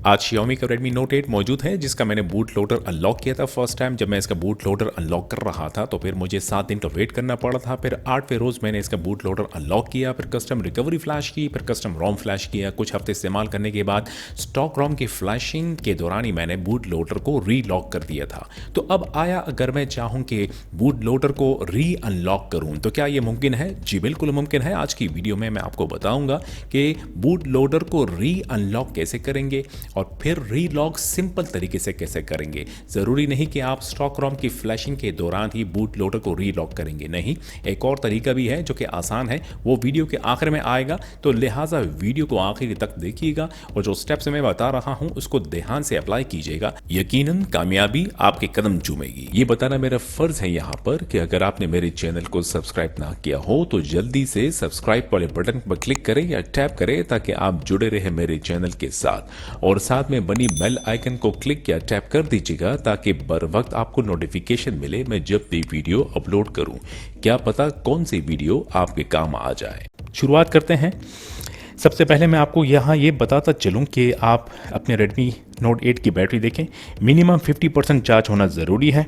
आज Xiaomi का Redmi Note 8 मौजूद है जिसका मैंने बूट लोडर अनलॉक किया था फर्स्ट टाइम। जब मैं इसका बूट लोडर अनलॉक कर रहा था तो फिर मुझे 7 दिन का वेट करना पड़ा था। फिर 8वें रोज़ मैंने इसका बूट लोडर अनलॉक किया, फिर कस्टम रिकवरी फ्लैश की, फिर कस्टम रोम फ्लैश किया। कुछ हफ्ते इस्तेमाल करने के बाद स्टॉक रोम की फ्लैशिंग के दौरान ही मैंने बूट लोडर को रीलॉक कर दिया था। तो अब आया अगर मैं चाहूँ कि बूट लोडर को री अनलॉक करूँ तो क्या ये मुमकिन है? जी बिल्कुल मुमकिन है। आज की वीडियो में मैं आपको बताऊँगा कि बूट लोडर को री अनलॉक कैसे करेंगे और फिर रीलॉक सिंपल तरीके से कैसे करेंगे। ज़रूरी नहीं कि आप स्टॉक रोम की फ्लैशिंग के दौरान ही बूट लोडर को रीलॉक करेंगे, नहीं, एक और तरीका भी है जो कि आसान है, वो वीडियो के आखिर में आएगा। तो लिहाजा वीडियो को आखिर तक देखिएगा और जो स्टेप्स मैं बता रहा हूं उसको ध्यान से अप्लाई कीजिएगा। यकीनन कामयाबी आपके कदम चूमेगी। ये बताना मेरा फर्ज है यहाँ पर कि अगर आपने मेरे चैनल को सब्सक्राइब ना किया हो तो जल्दी से सब्सक्राइब वाले बटन पर क्लिक करें या टैप करें ताकि आप जुड़े रहे मेरे चैनल के साथ, और साथ में बनी बेल आइकन को क्लिक या टैप कर दीजिएगा ताकि बर वक्त आपको नोटिफिकेशन मिले मैं जब भी वीडियो अपलोड करूं। क्या पता कौन सी वीडियो आपके काम आ जाए। शुरुआत करते हैं। सबसे पहले मैं आपको यहाँ ये बताता चलूँ कि आप अपने Redmi Note 8 की बैटरी देखें, मिनिमम 50% चार्ज होना ज़रूरी है।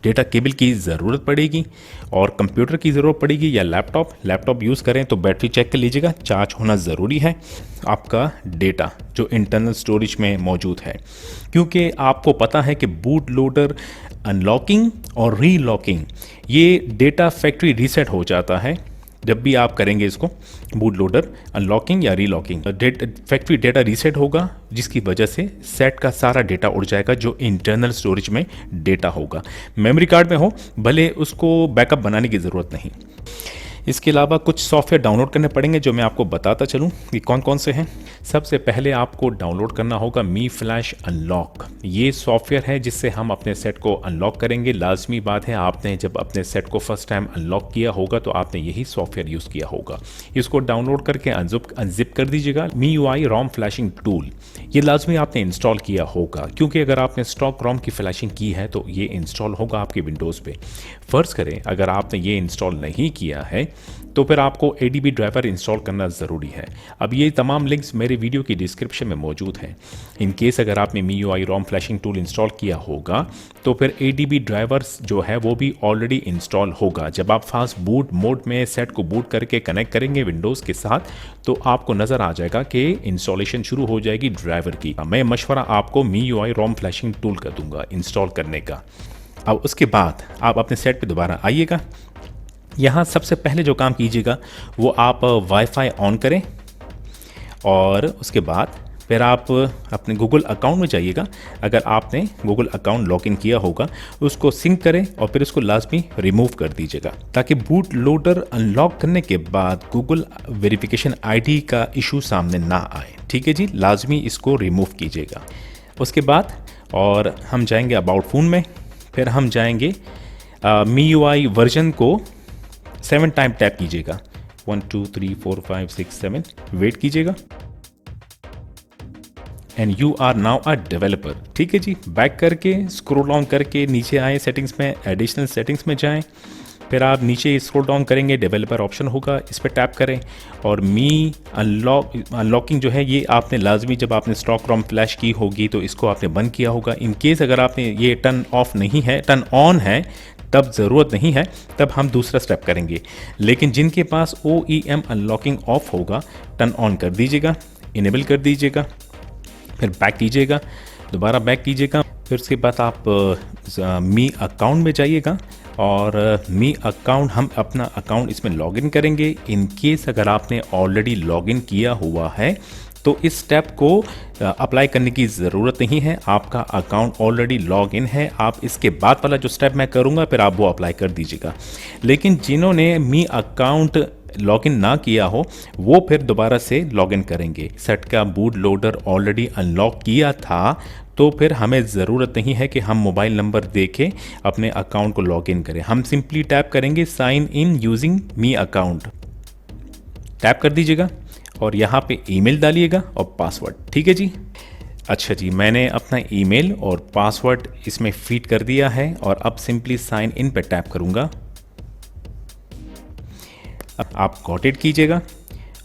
डेटा केबल की ज़रूरत पड़ेगी और कंप्यूटर की ज़रूरत पड़ेगी या लैपटॉप यूज़ करें तो बैटरी चेक कर लीजिएगा, चार्ज होना ज़रूरी है। आपका डेटा जो इंटरनल स्टोरेज में मौजूद है, क्योंकि आपको पता है कि बूट लोडर अनलॉकिंग और रीलॉकिंग ये डेटा फैक्ट्री रीसेट हो जाता है जब भी आप करेंगे इसको, बूट लोडर अनलॉकिंग या रीलॉकिंग। फैक्ट्री डेटा रीसेट होगा जिसकी वजह से सेट का सारा डेटा उड़ जाएगा जो इंटरनल स्टोरेज में डेटा होगा। मेमोरी कार्ड में हो भले, उसको बैकअप बनाने की ज़रूरत नहीं। इसके अलावा कुछ सॉफ्टवेयर डाउनलोड करने पड़ेंगे जो मैं आपको बताता चलूँ कि कौन कौन से हैं। सबसे पहले आपको डाउनलोड करना होगा मी फ्लैश अनलॉक। ये सॉफ्टवेयर है जिससे हम अपने सेट को अनलॉक करेंगे। लाजमी बात है, आपने जब अपने सेट को फर्स्ट टाइम अनलॉक किया होगा तो आपने यही सॉफ्टवेयर यूज़ किया होगा। इसको डाउनलोड करके अनजिप कर दीजिएगा। MIUI रोम फ्लैशिंग टूल ये लाजमी आपने इंस्टॉल किया होगा, क्योंकि अगर आपने स्टॉक रोम की फ्लैशिंग की है तो ये इंस्टॉल होगा आपके विंडोज़ पे। फ़र्ज़ करें अगर आपने ये इंस्टॉल नहीं किया है तो फिर आपको ADB ड्राइवर इंस्टॉल करना ज़रूरी है। अब ये तमाम लिंक्स मेरे वीडियो की डिस्क्रिप्शन में मौजूद हैं। इन केस अगर आपने MIUI रोम फ्लैशिंग टूल इंस्टॉल किया होगा तो फिर ADB ड्राइवर्स जो है वो भी ऑलरेडी इंस्टॉल होगा। जब आप फास्ट बूट मोड में सेट को बूट करके कनेक्ट करेंगे विंडोज़ के साथ तो आपको नज़र आ जाएगा कि इंस्टॉलेशन शुरू हो जाएगी ड्राइवर की। मैं मशवरा आपको MIUI रोम फ्लैशिंग टूल का दूंगा इंस्टॉल करने का। अब उसके बाद आप अपने सेट पे दोबारा आइएगा। यहाँ सबसे पहले जो काम कीजिएगा वो आप वाईफाई ऑन करें और उसके बाद फिर आप अपने गूगल अकाउंट में जाइएगा। अगर आपने गूगल अकाउंट लॉगिन किया होगा उसको सिंक करें और फिर उसको लाजमी रिमूव कर दीजिएगा ताकि बूट लोडर अनलॉक करने के बाद गूगल वेरिफिकेशन ID का इशू सामने ना आए। ठीक है जी, लाजमी इसको रिमूव कीजिएगा। उसके बाद और हम जाएंगे अबाउट फ़ोन में, फिर हम जाएंगे MIUI वर्जन को 7 टाइम टैप कीजिएगा। 1 2 3 4 5 6 7 वेट कीजिएगा and you are now a developer. ठीक है जी, बैक करके स्क्रॉल डाउन करके नीचे आए, सेटिंग्स में एडिशनल सेटिंग्स में जाएं, फिर आप नीचे स्क्रॉल डाउन करेंगे, डेवलपर ऑप्शन होगा, इस पर टैप करें और मी अनलॉकिंग जो है ये आपने लाजमी जब आपने स्टॉक रोम फ्लैश की होगी तो इसको आपने बंद किया होगा। इन केस अगर आपने ये टर्न ऑफ नहीं है, टर्न ऑन है, तब ज़रूरत नहीं है, तब हम दूसरा स्टेप करेंगे। लेकिन जिनके पास OEM अनलॉकिंग ऑफ होगा टर्न ऑन कर दीजिएगा, इनेबल कर दीजिएगा, फिर बैक कीजिएगा, दोबारा बैक कीजिएगा, फिर उसके बाद आप मी अकाउंट में जाइएगा और मी अकाउंट हम अपना अकाउंट इसमें लॉगिन करेंगे। इन केस अगर आपने ऑलरेडी लॉगिन किया हुआ है तो इस स्टेप को अप्लाई करने की ज़रूरत नहीं है, आपका अकाउंट ऑलरेडी लॉग इन है। आप इसके बाद वाला जो स्टेप मैं करूँगा फिर आप वो अप्लाई कर दीजिएगा। लेकिन जिन्होंने मी अकाउंट लॉगिन ना किया हो वो फिर दोबारा से लॉगिन करेंगे। सेट का बूट लोडर ऑलरेडी अनलॉक किया था तो फिर हमें ज़रूरत नहीं है कि हम मोबाइल नंबर दे के अपने अकाउंट को लॉगिन करें। हम सिंपली टैप करेंगे sign in using Mi account, tap कर दीजिएगा और यहाँ पे ईमेल डालिएगा और पासवर्ड। ठीक है जी, अच्छा जी, मैंने अपना ईमेल और पासवर्ड इसमें फीड कर दिया है और अब सिंपली साइन इन पे टैप करूँगा। अब आप गॉट इट कीजिएगा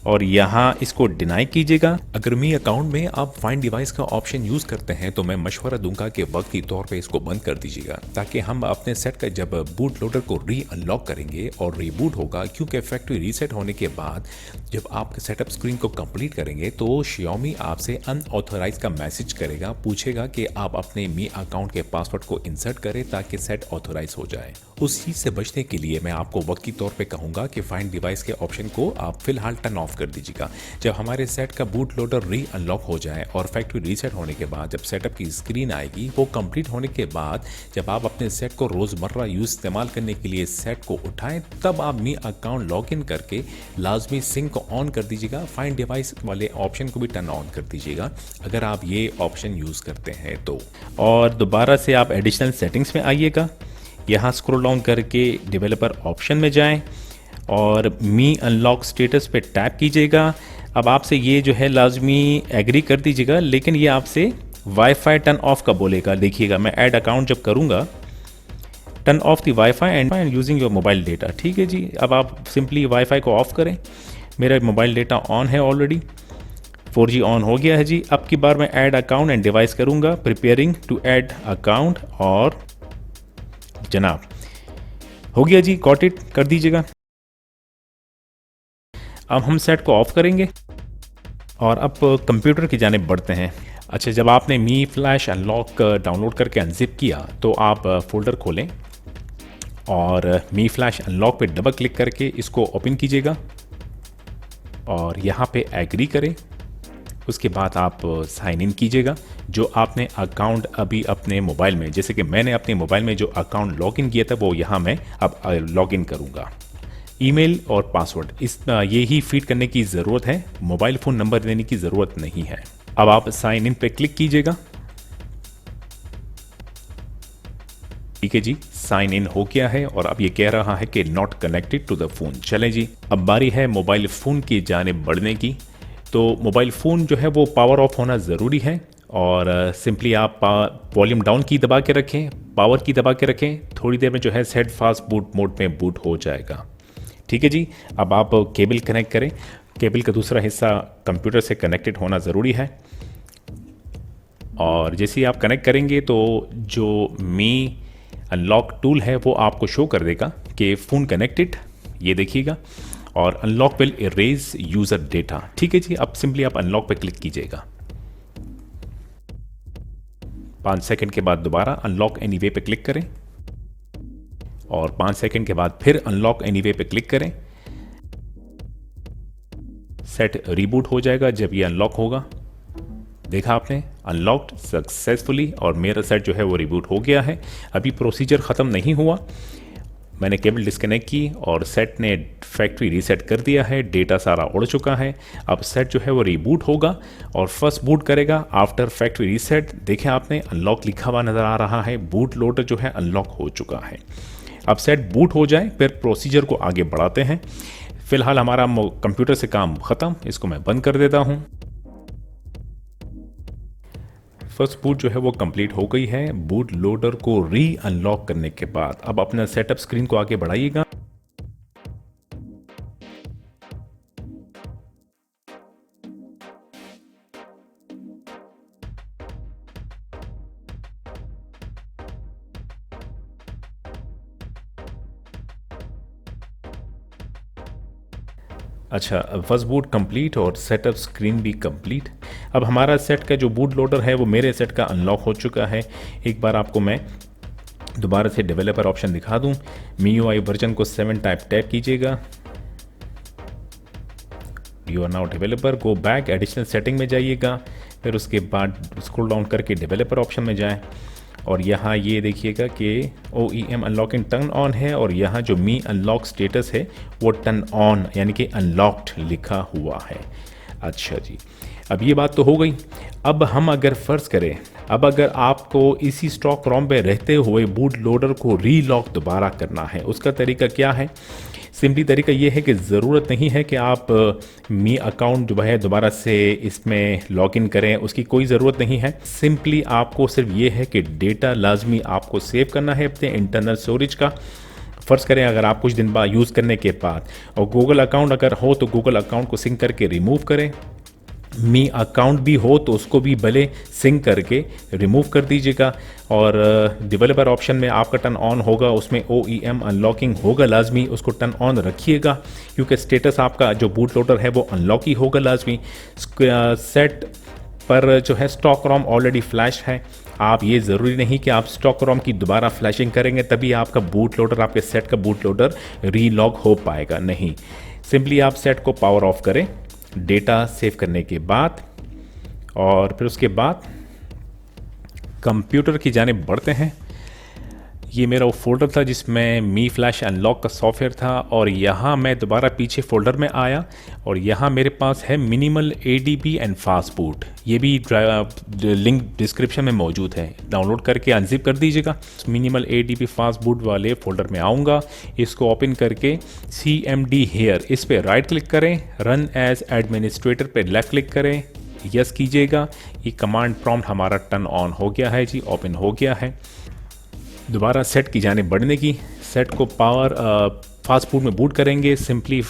और यहाँ इसको डिनाई कीजिएगा। अगर मी अकाउंट में आप फाइंड डिवाइस का ऑप्शन यूज करते हैं तो मैं मशवरा दूंगा कि वक्ती तौर पे इसको बंद कर दीजिएगा, ताकि हम अपने सेट का जब बूट लोडर को री अनलॉक करेंगे और रीबूट होगा, क्योंकि फैक्ट्री रीसेट होने के बाद जब आप सेटअप स्क्रीन को कंप्लीट करेंगे तो Xiaomi आपसे अनऑथराइज का मैसेज करेगा, पूछेगा कि आप अपने मी अकाउंट के पासवर्ड को इंसर्ट करें ताकि सेट ऑथराइज हो जाए। उस चीज से बचने के लिए मैं आपको वक्ती तौर पे कहूंगा कि फाइंड डिवाइस के ऑप्शन को आप फिलहाल टर्न ऑफ कर दीजिएगा। जब हमारे सेट का बूट लोडर री अनलॉक हो जाए और फैक्ट्री रीसेट होने के बाद जब सेटअप की स्क्रीन आएगी, वो कंप्लीट होने के बाद जब आप अपने सेट को रोजमर्रा यूज इस्तेमाल करने के लिए सेट को उठाएं, तब आप मी अकाउंट लॉग इन करके लाजमी सिंक को ऑन कर दीजिएगा। फाइंड डिवाइस वाले ऑप्शन को भी टर्न ऑन कर दीजिएगा अगर आप ये ऑप्शन यूज करते हैं तो। और दोबारा से आप एडिशनल सेटिंग्स में आइएगा, यहाँ स्क्रॉल डाउन करके डेवलपर ऑप्शन में जाएं और मी अनलॉक स्टेटस पे टैप कीजिएगा। अब आपसे ये जो है लाजमी एग्री कर दीजिएगा, लेकिन ये आपसे वाईफाई टर्न ऑफ का बोलेगा। देखिएगा मैं ऐड अकाउंट जब करूँगा, turn off the wifi and using your mobile data. ठीक है जी, अब आप सिंपली वाईफाई को ऑफ करें। मेरा मोबाइल डेटा ऑन है, ऑलरेडी 4G ऑन हो गया है जी। अब की बार मैं ऐड अकाउंट एंड डिवाइस करूँगा, प्रिपेयरिंग टू ऐड अकाउंट, और जनाब हो गया जी, गॉट इट कर दीजिएगा। अब हम सेट को ऑफ करेंगे और अब कंप्यूटर की जानिब बढ़ते हैं। अच्छा, जब आपने मी फ्लैश अनलॉक डाउनलोड करके अनजिप किया तो आप फोल्डर खोलें और मी फ्लैश अनलॉक पे डबल क्लिक करके इसको ओपन कीजिएगा और यहाँ पे एग्री करें। उसके बाद आप साइन इन कीजिएगा। जो आपने अकाउंट अभी अपने मोबाइल में, जैसे कि मैंने अपने मोबाइल में जो अकाउंट लॉगिन किया था वो यहाँ मैं अब लॉगिन करूँगा। ईमेल और पासवर्ड ये ही फीड करने की ज़रूरत है, मोबाइल फ़ोन नंबर देने की ज़रूरत नहीं है। अब आप साइन इन पे क्लिक कीजिएगा। ठीक है जी, साइन इन हो गया है और अब ये कह रहा है कि not connected to the phone. चलें जी, अब बारी है मोबाइल फ़ोन की जानिब बढ़ने की। तो मोबाइल फ़ोन जो है वो पावर ऑफ होना ज़रूरी है और सिंपली आप वॉल्यूम डाउन की दबा के रखें, पावर की दबा के रखें। थोड़ी देर में जो है सेट फास्ट बूट मोड में बूट हो जाएगा। ठीक है जी, अब आप केबल कनेक्ट करें। केबल का दूसरा हिस्सा कंप्यूटर से कनेक्टेड होना ज़रूरी है और जैसे ही आप कनेक्ट करेंगे तो जो मी अनलॉक टूल है वो आपको शो कर देगा कि फ़ोन कनेक्टेड, ये देखिएगा, और unlock will erase user data. ठीक है जी, अब सिंपली आप अनलॉक पे क्लिक कीजिएगा। 5 सेकंड के बाद दोबारा अनलॉक एनीवे पे क्लिक करें और 5 सेकंड के बाद फिर अनलॉक एनीवे पे क्लिक करें। सेट रीबूट हो जाएगा जब ये अनलॉक होगा। देखा आपने, अनलॉक्ड सक्सेसफुली और मेरा सेट जो है वो रिबूट हो गया है। अभी प्रोसीजर ख़त्म नहीं हुआ, मैंने केबल डिस्कनेक्ट की और सेट ने फैक्ट्री रीसेट कर दिया है, डेटा सारा उड़ चुका है। अब सेट जो है वो रीबूट होगा और फर्स्ट बूट करेगा आफ्टर फैक्ट्री रीसेट। देखें आपने, अनलॉक लिखा हुआ नज़र आ रहा है, बूट लोडर जो है अनलॉक हो चुका है। अब सेट बूट हो जाए फिर प्रोसीजर को आगे बढ़ाते हैं। फिलहाल हमारा कंप्यूटर से काम ख़त्म, इसको मैं बंद कर देता हूँ। फर्स्ट बूट जो है वो कंप्लीट हो गई है। बूट लोडर को री अनलॉक करने के बाद अब अपना सेटअप स्क्रीन को आगे बढ़ाइएगा। अच्छा, फर्स्ट बूट कंप्लीट और सेटअप स्क्रीन भी कंप्लीट। अब हमारा सेट का जो बूट लोडर है वो मेरे सेट का अनलॉक हो चुका है। एक बार आपको मैं दोबारा से डेवलपर ऑप्शन दिखा दूं। MIUI वर्जन को 7 टैप कीजिएगा। You are now developer, go back, additional setting में जाइएगा, फिर उसके बाद स्क्रॉल डाउन करके डेवलपर ऑप्शन में जाएं और यहाँ ये देखिएगा कि OEM अनलॉकिंग टर्न ऑन है और यहाँ जो मी अनलॉक स्टेटस है वो टर्न ऑन यानी कि अनलॉक्ड लिखा हुआ है। अच्छा जी, अब ये बात तो हो गई। अब हम अगर फ़र्ज़ करें, अब अगर आपको इसी स्टॉक रोम पे रहते हुए बूट लोडर को रीलॉक दोबारा करना है, उसका तरीका क्या है? सिंपली तरीका ये है कि ज़रूरत नहीं है कि आप मी अकाउंट जो है दोबारा से इसमें लॉगिन करें, उसकी कोई ज़रूरत नहीं है। सिंपली आपको सिर्फ ये है कि डेटा लाजमी आपको सेव करना है अपने इंटरनल स्टोरेज का। फ़र्ज़ करें अगर आप कुछ दिन बाद यूज़ करने के बाद और गूगल अकाउंट अगर हो तो गूगल अकाउंट को सिंक करके रिमूव करें, मी अकाउंट भी हो तो उसको भी भले सिंक करके रिमूव कर दीजिएगा। और डेवलपर ऑप्शन में आपका टर्न ऑन होगा, उसमें OEM अनलॉकिंग होगा लाजमी, उसको टर्न ऑन रखिएगा क्योंकि स्टेटस आपका जो बूट लोडर है वो अनलॉक ही होगा लाजमी। सेट पर जो है स्टॉक रोम ऑलरेडी फ्लैश है, आप ये ज़रूरी नहीं कि आप स्टॉक रोम की दोबारा फ्लैशिंग करेंगे तभी आपका बूट लोडर, आपके सेट का बूट लोडर रीलॉक हो पाएगा, नहीं। सिंपली आप सेट को पावर ऑफ करें डेटा सेव करने के बाद, और फिर उसके बाद कंप्यूटर की जानिब बढ़ते हैं। ये मेरा वो फोल्डर था जिसमें मी फ्लैश अनलॉक का सॉफ्टवेयर था, और यहाँ मैं दोबारा पीछे फोल्डर में आया और यहाँ मेरे पास है minimal ADB and fast boot. ये भी लिंक डिस्क्रिप्शन में मौजूद है, डाउनलोड करके अनजिप कर दीजिएगा। मिनिमल ADB फास्ट बूट वाले फोल्डर में आऊँगा, इसको ओपन करके CMD हेयर इस पर राइट क्लिक करें, रन एज एडमिनिस्ट्रेटर पे लेफ्ट क्लिक करें, यस कीजिएगा। ये कमांड प्रॉम्प्ट हमारा टर्न ऑन हो गया है जी, ओपन हो गया है। दोबारा सेट की जाने बढ़ने की, सेट को पावर फास्ट बूट में बूट करेंगे, सिंपली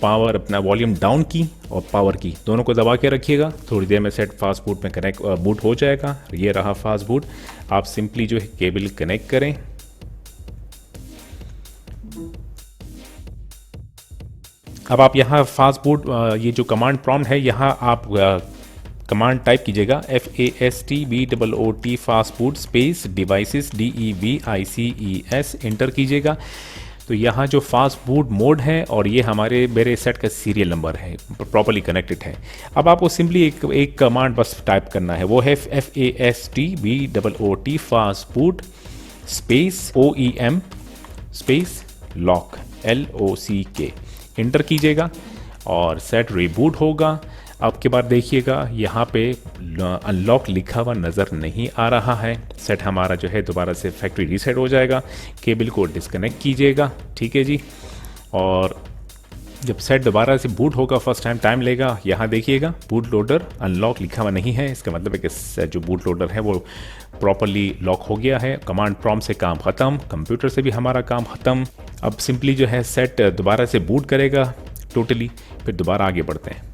पावर अपना वॉल्यूम डाउन की और पावर की दोनों को दबा के रखिएगा। थोड़ी देर में सेट फास्ट बूट में कनेक्ट बूट हो जाएगा। ये रहा फास्ट बूट। आप सिंपली जो है केबल कनेक्ट करें, अब आप यहाँ फास्ट बूट ये जो कमांड प्रॉम्प्ट है यहाँ आप कमांड टाइप कीजिएगा FASTBOOT fast boot space devices DEVICES inter कीजिएगा। तो यहाँ जो फास्ट बूट मोड है और ये मेरे सेट का सीरियल नंबर है, प्रॉपर्ली कनेक्टेड है। अब आपको सिंपली एक कमांड बस टाइप करना है, वो है FASTBOOT fast boot space OEM space lock LOCK inter कीजिएगा और सेट रिबूट होगा। अब के बाद देखिएगा यहाँ पे अनलॉक लिखा हुआ नज़र नहीं आ रहा है। सेट हमारा जो है दोबारा से फैक्ट्री रीसेट हो जाएगा। केबल को डिस्कनेक्ट कीजिएगा, ठीक है जी। और जब सेट दोबारा से बूट होगा, फर्स्ट टाइम लेगा। यहाँ देखिएगा बूट लोडर अनलॉक लिखा हुआ नहीं है, इसका मतलब है कि जो बूट लोडर है वो प्रॉपरली लॉक हो गया है। कमांड प्रॉम्प्ट से काम ख़त्म, कंप्यूटर से भी हमारा काम ख़त्म। अब सिंपली जो है सेट दोबारा से बूट करेगा टोटली, फिर दोबारा आगे बढ़ते हैं।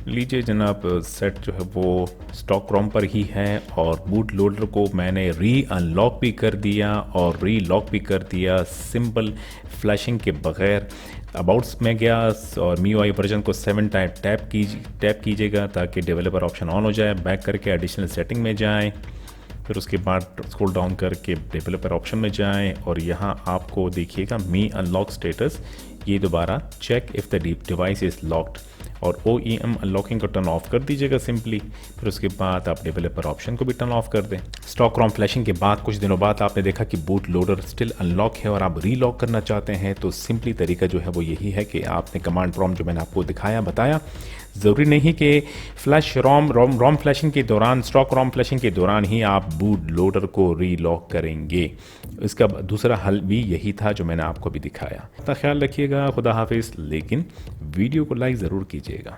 लीजिए जनाब, सेट जो है वो स्टॉक रोम पर ही है और बूट लोडर को मैंने री अनलॉक भी कर दिया और री लॉक भी कर दिया सिंपल फ्लैशिंग के बगैर। अबाउट्स में गया और MIUI वर्जन को 7 टाइम टैप कीजिएगा ताकि डेवलपर ऑप्शन ऑन हो जाए। बैक करके एडिशनल सेटिंग में जाएं, फिर उसके बाद स्क्रॉल डाउन करके डेवलपर ऑप्शन में जाएं और यहाँ आपको देखिएगा मी अनलॉक स्टेटस, ये दोबारा check if the device is locked और OEM अनलॉकिंग को टर्न ऑफ कर दीजिएगा सिंपली। फिर उसके बाद आप डेवलपर ऑप्शन को भी टर्न ऑफ कर दें। स्टॉक रोम फ्लैशिंग के बाद कुछ दिनों बाद आपने देखा कि बूट लोडर स्टिल अनलॉक है और आप रीलॉक करना चाहते हैं, तो सिंपली तरीका जो है वो यही है कि आपने कमांड प्रॉम्प्ट जो मैंने आपको दिखाया बताया, ज़रूरी नहीं कि फ्लैश रोम फ्लैशिंग के दौरान, स्टॉक रोम फ्लैशिंग के दौरान ही आप बूट लोडर को रीलॉक करेंगे। इसका दूसरा हल भी यही था जो मैंने आपको भी दिखाया। अपना ख्याल रखिएगा, खुदा हाफिज़, लेकिन वीडियो को लाइक ज़रूर कीजिएगा।